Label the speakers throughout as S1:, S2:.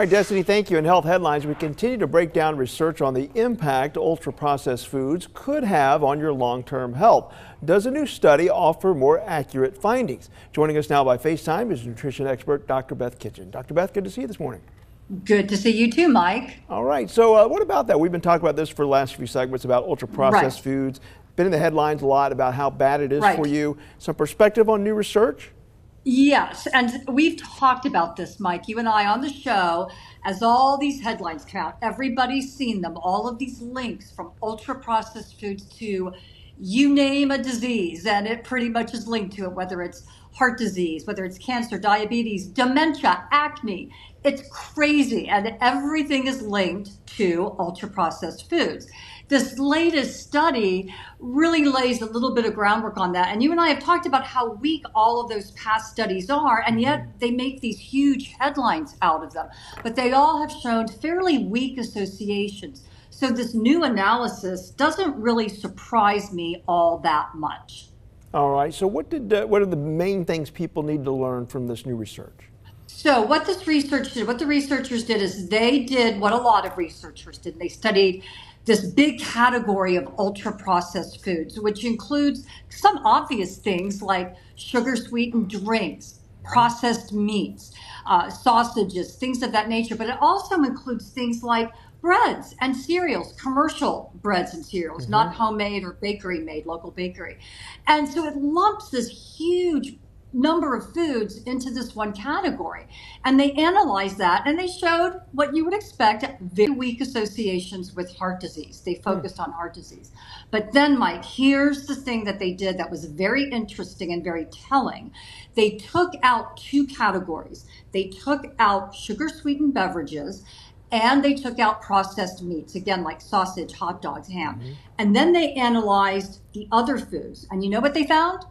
S1: All right, Destiny, thank you. In Health Headlines, we continue to break down research on the impact ultra-processed foods could have on your long-term health. Does a new study offer more accurate findings? Joining us now by FaceTime is nutrition expert Dr. Beth Kitchen. Dr. Beth, good to see you this morning.
S2: Good to see you too, Mike.
S1: All right, so what about that? We've been talking about this for the last few segments about ultra-processed foods. Been in the headlines a lot about how bad it is for you. Some perspective on new research?
S2: Yes, and we've talked about this, Mike, you and I on the show, as all these headlines come out. Everybody's seen them, all of these links from ultra-processed foods to you name a disease, and it pretty much is linked to it, whether it's heart disease, whether it's cancer, diabetes, dementia, acne. It's crazy, and everything is linked to ultra-processed foods. This latest study really lays a little bit of groundwork on that. And you and I have talked about how weak all of those past studies are, and yet they make these huge headlines out of them. But they all have shown fairly weak associations. So this new analysis doesn't really surprise me all that much.
S1: All right, so what are the main things people need to learn from this new research?
S2: So what the researchers did is they did what a lot of researchers did. They studied this big category of ultra-processed foods, which includes some obvious things like sugar-sweetened drinks, processed meats, sausages, things of that nature. But it also includes things like breads and cereals, commercial breads and cereals, not homemade or bakery-made, local bakery. And so it lumps this huge number of foods into this one category. And they analyzed that and they showed what you would expect, very weak associations with heart disease. They focused on heart disease. But then, Mike, here's the thing that they did that was very interesting and very telling. They took out two categories. They took out sugar-sweetened beverages and they took out processed meats, again, like sausage, hot dogs, ham. And then they analyzed the other foods. And you know what they found?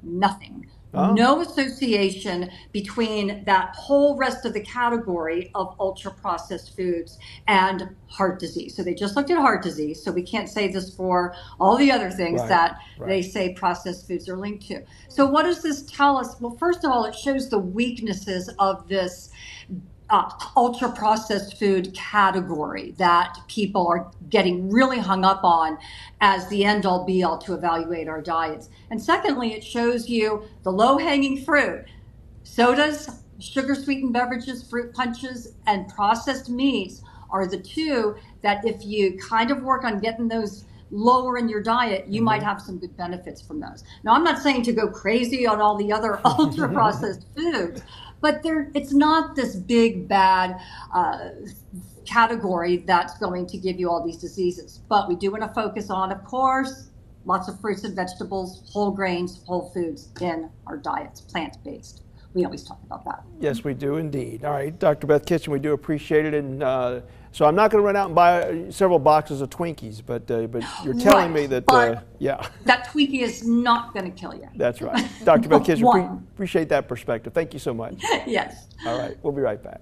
S2: Nothing. Oh. No association between that whole rest of the category of ultra-processed foods and heart disease. So they just looked at heart disease. So we can't say this for all the other things that they say processed foods are linked to. So what does this tell us? Well, first of all, it shows the weaknesses of this ultra-processed food category that people are getting really hung up on as the end-all be-all to evaluate our diets. And secondly, it shows you the low-hanging fruit. Sodas, sugar-sweetened beverages, fruit punches, and processed meats are the two that if you kind of work on getting those lower in your diet, you might have some good benefits from those. Now, I'm not saying to go crazy on all the other ultra-processed foods, but it's not this big, bad category that's going to give you all these diseases. But we do want to focus on, of course, lots of fruits and vegetables, whole grains, whole foods in our diets, plant-based. We always talk about that.
S1: Yes, we do indeed. All right, Dr. Beth Kitchen, we do appreciate it. And so I'm not going to run out and buy several boxes of Twinkies, but you're telling me that,
S2: that Twinkie is not going to kill you.
S1: That's right. Dr. Beth Kitchen, appreciate that perspective. Thank you so much.
S2: Yes.
S1: All right, we'll be right back.